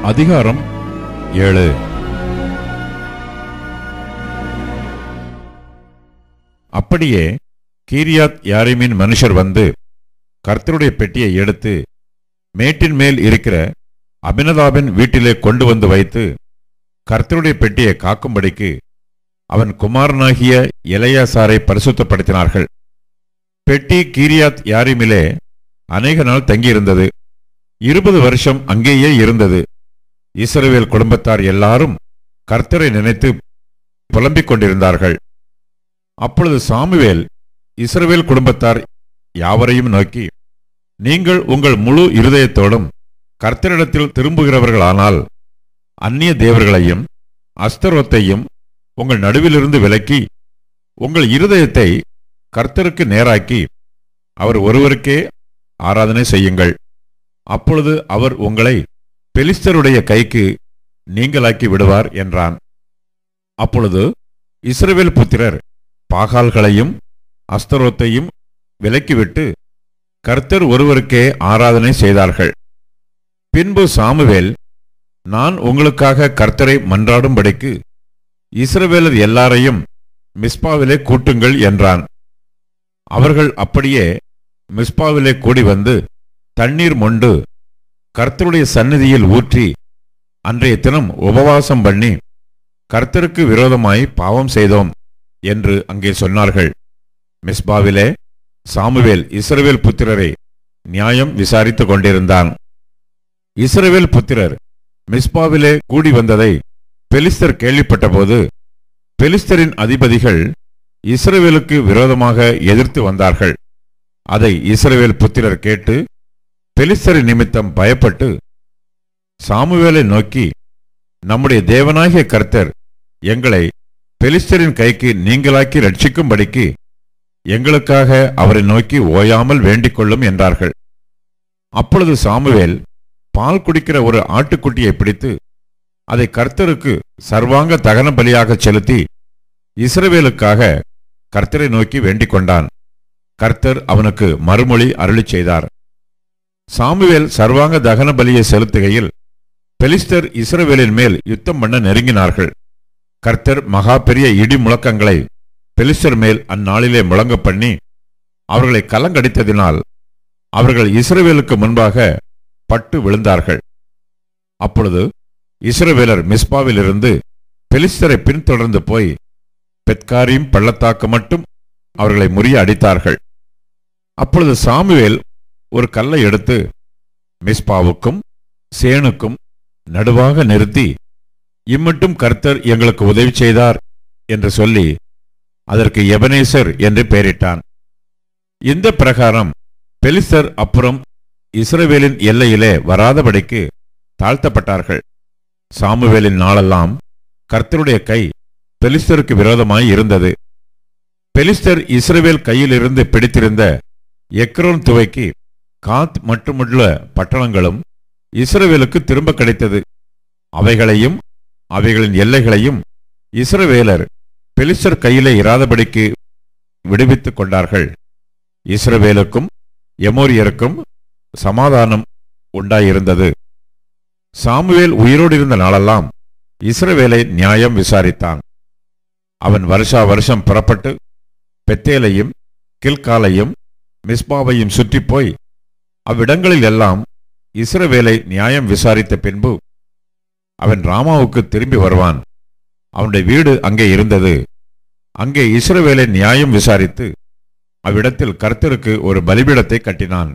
அதிகாரம் 7. அப்படியே கீரியாத் யாரீமின் மனுஷர் வந்து கர்த்தருடைய பெட்டியை எடுத்து மேட்டின் மேல் இருக்கிற அபினதாபின் வீட்டிலே கொண்டு வந்து வைத்து கர்த்தருடைய பெட்டியை காக்கும்படிக்கு அவன் குமாரனாகிய எலெயாசாரை பரிசுத்தப்படுத்தினார்கள். பெட்டி கீரியாத் யாரீமிலே அநேக நாள் தங்கியிருந்தது. 20 வருஷம் அங்கேயே இருந்தது. இஸ்ரவேல் குடும்பத்தார் எல்லாரும் கர்த்தரை நினைத்து புலம்பிக் கொண்டிருந்தார்கள். அப்பொழுது சாமுவேல் இஸ்ரவேல் குடும்பத்தார் யாவரையும் நோக்கி, நீங்கள் உங்கள் முழு இருதயத்தோடும் கர்த்தரிடத்தில் திரும்புகிறவர்களானால் அந்நிய தேவர்களையும் அஸ்தரோத்தையும் உங்கள் நடுவிலிருந்து விலக்கி உங்கள் இருதயத்தை கர்த்தருக்கு நேராக்கி அவர் ஒருவருக்கே ஆராதனை செய்யுங்கள். அப்பொழுது அவர் உங்களை பெலிஸ்தருடைய கைக்கு நீங்களாக்கி விடுவார் என்றான். அப்பொழுது இஸ்ரவேல் புத்திரர் பாகால்களையும் அஸ்தரோத்தையும் விலக்கிவிட்டு கர்த்தர் ஒருவருக்கே ஆராதனை செய்தார்கள். பின்பு சாமுவேல், நான் உங்களுக்காக கர்த்தரை மன்றாடும்படிக்கு இஸ்ரவேலர் எல்லாரையும் மிஸ்பாவிலே கூட்டுங்கள் என்றான். அவர்கள் அப்படியே மிஸ்பாவிலே கூடி வந்து தண்ணீர் மொண்டு கர்த்தருடைய சந்நிதியில் ஊற்றி அன்றைய தினம் உபவாசம் பண்ணி கர்த்தருக்கு விரோதமாய் பாவம் செய்தோம் என்று அங்கே சொன்னார்கள். மிஸ்பாவிலே சாமுவேல் இஸ்ரவேல் புத்திரரை நியாயம் விசாரித்துக் கொண்டிருந்தான். இஸ்ரவேல் புத்திரர் மிஸ்பாவிலே கூடி வந்ததை பெலிஸ்தர் கேள்விப்பட்டபோது பெலிஸ்தரின் அதிபதிகள் இஸ்ரவேலுக்கு விரோதமாக எதிர்த்து வந்தார்கள். அதை இஸ்ரவேல் புத்திரர் கேட்டு பெலிஸ்தரின் நிமித்தம் பயப்பட்டு சாமுவேலை நோக்கி, நம்முடைய தேவனாகிய கர்த்தர் எங்களை பெலிஸ்தரின் கைக்கு நீங்களாக்கி ரட்சிக்கும்படிக்கு எங்களுக்காக அவரை நோக்கி ஓயாமல் வேண்டிக் கொள்ளும் என்றார்கள். அப்பொழுது சாமுவேல் பால் குடிக்கிற ஒரு ஆட்டுக்குட்டியை பிடித்து அதை கர்த்தருக்கு சர்வாங்க தகன பலியாக செலுத்தி இஸ்ரவேலுக்காக கர்த்தரை நோக்கி வேண்டிக் கொண்டான். கர்த்தர் அவனுக்கு மறுமொழி அருளிச் செய்தார். சாமுவேல் சர்வாங்க தகன பலியை செலுத்துகையில் பெலிஸ்தர் இஸ்ரவேலின் மேல் யுத்தம் பண்ண நெருங்கினார்கள். கர்த்தர் மகா பெரிய இடி முழக்கங்களை பெலிஸ்தர் மேல் அந்நாளிலே முழங்க பண்ணி அவர்களை கலங்கடித்ததினால் அவர்கள் இஸ்ரவேலுக்கு முன்பாக பட்டு விழுந்தார்கள். அப்பொழுது இஸ்ரவேலர் மிஸ்பாவிலிருந்து பெலிஸ்தரை பின்தொடர்ந்து போய் பெத்காரீம் பள்ளத்தாக்கு மட்டும் அவர்களை முறிய அடித்தார்கள். அப்பொழுது சாமுவேல் ஒரு கல்லை எடுத்து மிஸ்பாவுக்கும் சேனுக்கும் நடுவாக நிறுத்தி, இம்மட்டும் கர்த்தர் எங்களுக்கு உதவி செய்தார் என்று சொல்லி அதற்கு எபனேசர் என்று பெயரிட்டான். இந்த பிரகாரம் பெலிஸ்தர் அப்புறம் இஸ்ரவேலின் எல்லையிலே வராதபடிக்கு தாழ்த்தப்பட்டார்கள். சாமுவேலின் நாளெல்லாம் கர்த்தருடைய கை பெலிஸ்தருக்கு விரோதமாய் இருந்தது. பெலிஸ்தர் இஸ்ரவேல் கையிலிருந்து பிடித்திருந்த எக்ரோன் துவைக்கு காத் மட்டுமுள்ள பட்டணங்களும் இஸ்ரவேலுக்கு திரும்ப கிடைத்தது. அவைகளையும் அவைகளின் எல்லைகளையும் இஸ்ரவேலர் பெலிஸ்தர் கையிலே இராதபடிக்கு விடுவித்துக் கொண்டார்கள். இஸ்ரவேலுக்கும் எமோரியருக்கும் சமாதானம் உண்டாயிருந்தது. சாமுவேல் உயிரோடு இருந்த நாளெல்லாம் இஸ்ரவேலை நியாயம் விசாரித்தான். அவன் வருஷா வருஷம் புறப்பட்டு பெத்தேலையும் கில்காலையும் மிஸ்பாவையும் சுற்றி போய் அவ்விடங்களில் எல்லாம் இஸ்ரவேலை நியாயம் விசாரித்த பின்பு அவன் ராமாவுக்கு திரும்பி வருவான். அவனுடைய வீடு அங்கே இருந்தது. அங்கே இஸ்ரவேலை நியாயம் விசாரித்து அவ்விடத்தில் கர்த்தருக்கு ஒரு பலிபீடத்தை கட்டினான்.